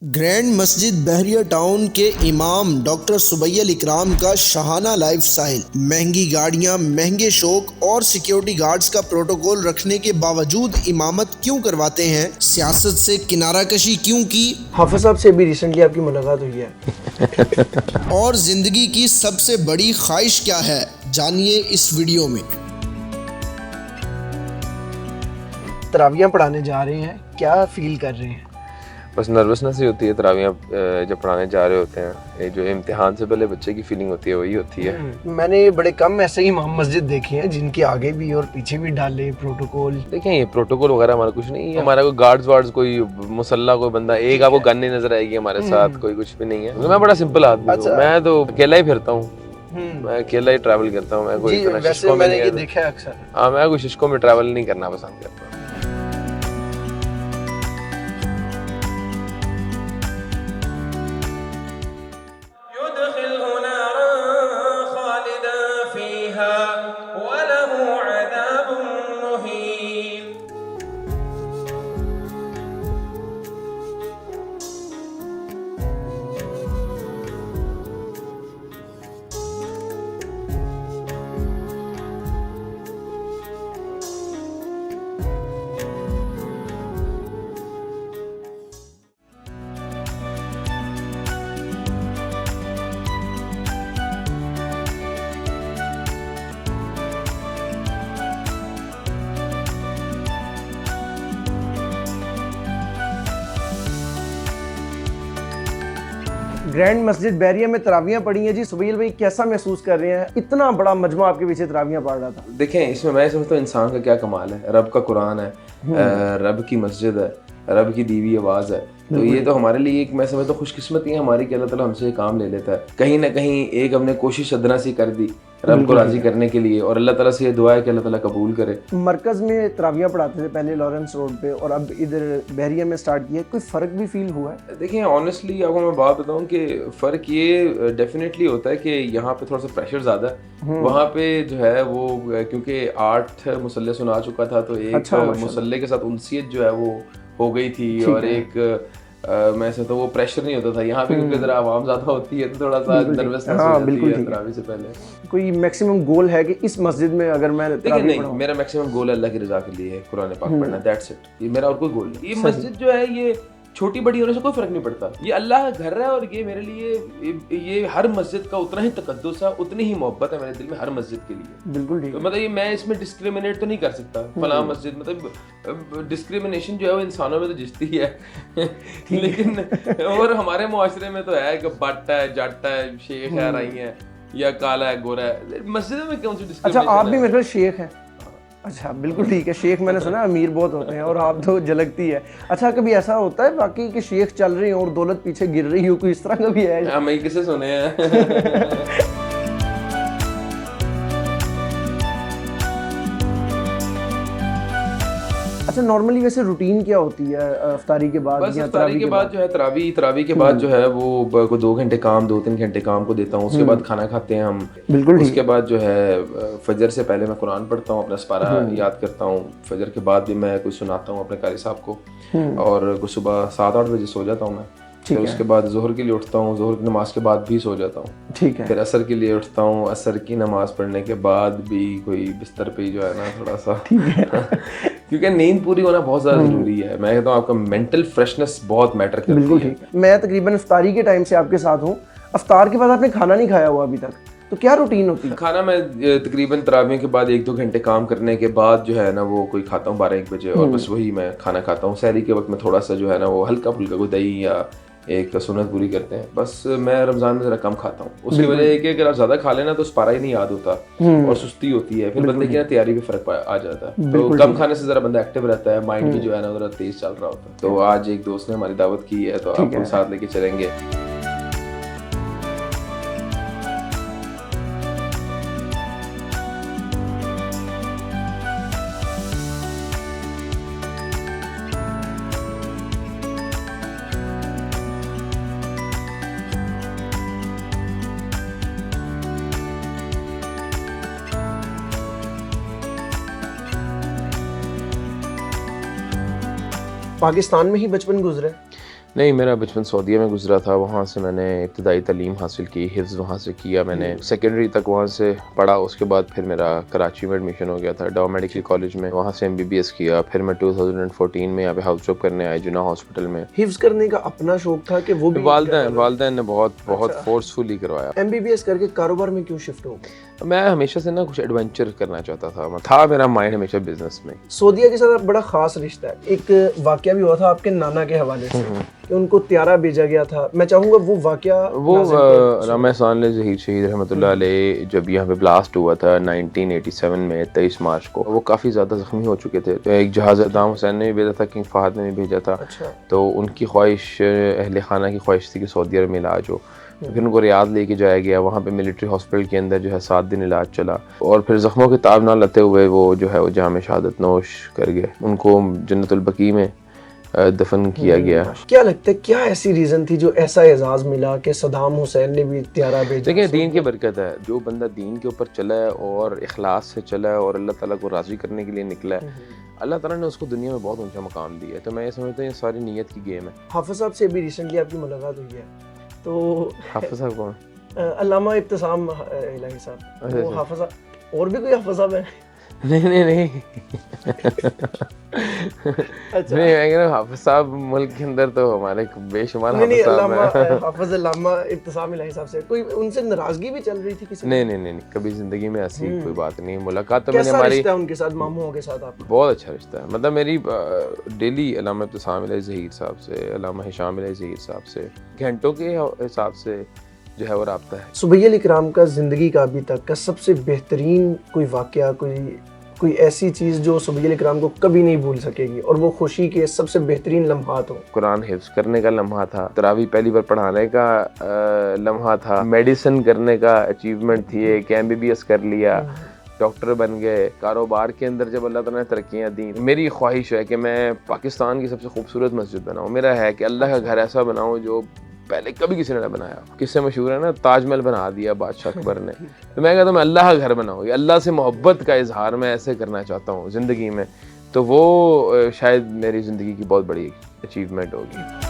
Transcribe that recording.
Grand मस्जिद बहरिया town के इमाम डॉक्टर सुबैयल इकराम का शाहाना लाइफस्टाइल, महंगी गाड़ियां, महंगे शौक और सिक्योरिटी गार्ड्स का प्रोटोकॉल रखने के बावजूद इमामत क्यों करवाते हैं? सियासत से किनारा कशी क्यों की? हाफिज साहब से भी रिसेंटली आपकी मुलाकात हुई है। और जिंदगी की सबसे बड़ी ख्वाहिश क्या है, जानिए इस वीडियो में। तरावियां पढ़ाने जा रहे हैं, क्या फील कर रहे हैं? बस नर्वसनेस ही होती है। तरावियाँ जब पढ़ाने जा रहे होते हैं, ये जो इम्तिहान से पहले बच्चे की फीलिंग होती है वही होती है। मैंने बड़े कम ऐसे ही इमाम मस्जिद देखी हैं जिनके आगे भी और पीछे भी डाले प्रोटोकॉल। देखें, ये प्रोटोकॉल वगैरह हमारा कुछ नहीं है। हमारा कोई गार्ड्स वार्ड्स, कोई मुसल्ला, कोई बंदा एक आपको गन नहीं नजर आएगी हमारे साथ, कोई कुछ भी नहीं है। मैं बड़ा सिंपल आदमी हूँ, मैं तो अकेला ही फिरता हूँ, मैं अकेला ही ट्रैवल करता हूँ। मैं कोई इतना शिश्कों में नहीं देखा है अक्सर। हाँ, मैं कोई शिश्कों में ट्रैवल नहीं करना पसंद करता। ग्रैंड मस्जिद बहरिया में तरावियां पढ़ी हैं जी। सुबैल भाई, कैसा महसूस कर रहे हैं? इतना बड़ा मजमा आपके पीछे तरावियां पढ़ रहा था। देखें, इसमें मैं समझता हूँ इंसान का क्या कमाल है। रब का कुरान है, रब की मस्जिद है, रब की दीवी आवाज़ है। तो ये तो हमारे लिए एक, मैं समझता हूँ, खुशकिस्मती है हमारी कि अल्लाह ताला हमसे ये काम ले लेता है। कहीं ना कहीं एक हमने कोशिश अदना सी कर दी रब को राजी करने के लिए, और अल्लाह ताला से ये दुआ है कि अल्लाह ताला कबूल करे। मरकज में तरावियां पढ़ाते थे पहले लॉरेंस रोड पे, और अब इधर बहरिया में स्टार्ट किया। कोई फ़र्क भी फील हुआ है? देखिए, ऑनेस्टली आपको मैं बात बताऊं कि फ़र्क ये डेफिनेटली होता है कि यहाँ पे थोड़ा सा प्रेशर ज़्यादा है। वहाँ पे जो है वो, क्योंकि 8 मुसल्ले सुना चुका था, तो एक मुसल्ले के साथ उनसियत जो है वो हो गई थी, और एक मैं समझता हूँ वो प्रेशर नहीं होता था। यहाँ पे क्योंकि ज़रा आवाम ज़्यादा होती है तो थोड़ा सा नर्वसनेस हो जाती है तरावी से पहले। कोई मैक्सिमम गोल है कि इस मस्जिद में अगर मैं देखिए, नहीं, मेरा मैक्सिमम गोल है अल्लाह की रज़ा के लिए कुरान पाक पढ़ना, दैट्स इट। ये मेरा और कोई गोल नहीं। ये मस्जिद जो है, ये छोटी बड़ी होने से कोई फर्क नहीं पड़ता। ये अल्लाह का घर है, और ये मेरे लिए, ये हर मस्जिद का उतना ही तकद्दुस है, उतनी ही मोहब्बत है मेरे दिल में हर मस्जिद के लिए। बिल्कुल ठीक। तो मतलब ये मैं इसमें डिस्क्रिमिनेट तो नहीं कर सकता फलां मस्जिद, मतलब डिस्क्रिमिनेशन जो है वो इंसानों में तो जिसती है लेकिन और हमारे मुआशरे में तो है कि बट है, जट है, शेख है, राई है, या काला है, गोरा है। मस्जिदों में कौन सी डिस्क्रिमिनेशन? अच्छा, आप भी मेरे शेख हैं? अच्छा, बिल्कुल ठीक है। शेख मैंने सुना अमीर बहुत होते हैं, और आप तो झलकती है। अच्छा, कभी ऐसा होता है बाकी कि शेख चल रही हो और दौलत पीछे गिर रही हो, कोई इस तरह का भी है? मैं किसे सुने हैं अच्छा, नॉर्मली वैसे रूटीन क्या होती है इफ्तारी के बाद? बस इफ्तारी के बाद जो है तरावी के बाद जो है वो को 2 घंटे काम, 2-3 घंटे काम को देता हूँ। उसके बाद खाना खाते हैं हम। बिल्कुल। उसके बाद जो है फजर से पहले मैं कुरान पढ़ता हूँ, अपना सपारा याद करता हूँ। फजर के बाद भी मैं कुछ सुनाता हूँ अपने कारी साहब को, और सुबह 7-8 बजे सो जाता हूँ मैं। फिर उसके बाद जोहर के लिए उठता हूँ, जोहर की नमाज के बाद भी सो जाता हूँ। ठीक है। फिर असर के लिए उठता हूँ, असर की नमाज पढ़ने के बाद भी कोई बिस्तर पे जो है ना थोड़ा सा क्योंकि नींद पूरी होना बहुत ज़्यादा ज़रूरी है। मैं कहता हूँ आपका मेंटल फ्रेशनेस बहुत मैटर करती है। बिल्कुल ठीक है। मैं तकरीबन इफ्तारी के टाइम से आपके साथ हूँ। इफ्तार के बाद आपने खाना नहीं खाया हुआ अभी तक, तो क्या रूटीन होती है? खाना मैं तकरीबन तरावियों के बाद 1-2 घंटे काम करने के बाद जो है ना वो कोई खाता हूँ 12-1 बजे, और बस वही मैं खाना खाता हूँ। सहरी के वक्त में थोड़ा सा जो है ना वो हल्का फुल्का कोई दही या एक सुन्नत पूरी करते हैं। बस मैं रमज़ान में ज़रा कम खाता हूँ। उसकी वजह है कि अगर आप ज़्यादा खा लेना तो सपारा ही नहीं याद होता, और सुस्ती होती है, फिर बंदे की ना तैयारी पे फ़र्क आ जाता है। तो कम खाने से ज़रा बंदा एक्टिव रहता है, माइंड भी जो है ना ज़रा तेज़ चल रहा होता है। तो आज एक दोस्त ने हमारी दावत की है, तो आपको साथ लेके चलेंगे। पाकिस्तान में ही बचपन गुजरा है? नहीं, मेरा बचपन सऊदीया में गुजरा था। वहाँ से मैंने इब्तदाई तालीम हासिल की, हिफ्ज़ वहाँ से किया मैंने, सेकेंडरी तक वहाँ से पढ़ा। उसके बाद फिर मेरा कराची में एडमिशन हो गया था डाउ मेडिकल कॉलेज में, वहाँ से MBBS किया। फिर मैं 2014 में यहाँ पे हाउस जॉब करने आया जुना हॉस्पिटल में। हिफ्ज करने का अपना शौक था कि वो भी वालदैन ने बहुत फोर्सफुली करवाया। MBBS करके कारोबार में क्यों शिफ्ट हो गए? मैं हमेशा से ना कुछ एडवेंचर करना चाहता था मेरा माइंड हमेशा बिजनेस में। सऊदीया के साथ बड़ा खास रिश्ता है। एक वाकया भी हुआ था आपके नाना के हवाले से कि उनको त्यारा भेजा गया था। मैं चाहूंगा वो वाकया रामा सानले ज़हीर शहीद रहमतुल्लाह अलैह जब यहाँ पे ब्लास्ट हुआ था 1987 में 23 मार्च को, वो काफ़ी ज़्यादा ज़ख्मी हो चुके थे। तो एक जहाज़ सद्दाम हुसैन ने भी भेजा था, किंग फहद ने भी भेजा था। अच्छा। तो उनकी ख्वाहिश, अहले खाना की ख्वाहिश थी कि सऊदी अरब में इलाज हो। फिर उनको रियाद लेके जाया गया, वहाँ पे मिलिट्री हॉस्पिटल के अंदर जो है 7 दिन इलाज चला और फिर ज़ख्मों के ताब ना लेते हुए वो जो है वो जाम शहादत नोश कर गए। उनको जन्नतुल बकी में दफन किया गया। क्या लगता है क्या ऐसी रीजन थी जो ऐसा एजाज मिला कि सद्दाम हुसैन ने भी त्यारा भेजा? देखिए, दीन की बरकत है। जो बंदा दीन के ऊपर चला है और इखलास से चला है और अल्लाह ताला को राज़ी करने के लिए निकला है, अल्लाह ताला ने उसको दुनिया में बहुत ऊंचा मकाम दिया है। तो मैं ये समझता हूँ ये सारी नीयत की गेम है। हाफिज साहब से भी रिसेंटली आपकी मुलाकात हुई है, तो हाफिज साहब कौन? अल्लामा इब्तिसाम इलाही साहब। वो हाफिज साहब और भी कोई हाफिज साहब है? नहीं अच्छा। नहीं, मैं कह रहा हूं हाफिज साहब मुल्क के अंदर तो हमारे बेशुमार नहीं, हाफिज साहब हैं। हाफिज अल्लामा इब्तिसाम इलाही साहब से कोई उनसे नाराजगी भी चल रही थी किसी? नहीं, कभी जिंदगी में ऐसी कोई बात नहीं। मुलाकात तो मैंने कैसा हमारी रिश्ता है उनके साथ, मामूओं के साथ आपका? बहुत अच्छा रिश्ता है। मतलब मेरी डेली अल्लामा इब्तिसाम इलाही ज़हीर साहब से, अल्लामा हिशाम इलाही ज़हीर साहब से घंटों के हिसाब से जो है वो राब्ता है। सुबैयल इकराम का जिंदगी का अभी तक का सबसे बेहतरीन कोई वाकया, कोई ऐसी चीज़ जो सुबैयल इकराम को कभी नहीं भूल सकेगी और वो खुशी के सबसे बेहतरीन लम्हात हो? कुरान हिफ्ज़ करने का लम्हा था, तरावी पहली बार पढ़ाने का लम्हा था, मेडिसिन करने का अचीवमेंट थी, एक MBBS कर लिया, डॉक्टर बन गए, कारोबार के अंदर जब अल्लाह ताला ने तरक्कियाँ दी। मेरी ख्वाहिश है कि मैं पाकिस्तान की सबसे खूबसूरत मस्जिद बनाऊँ। मेरा है कि अल्लाह का घर ऐसा बनाऊँ जो पहले कभी किसी ने ना बनाया। किससे मशहूर है ना, ताजमहल बना दिया बादशाह अकबर ने। तो मैं कहता हूँ मैं अल्लाह का घर बनाऊँ, अल्लाह से मोहब्बत का इजहार मैं ऐसे करना चाहता हूँ ज़िंदगी में। तो वो शायद मेरी ज़िंदगी की बहुत बड़ी अचीवमेंट होगी।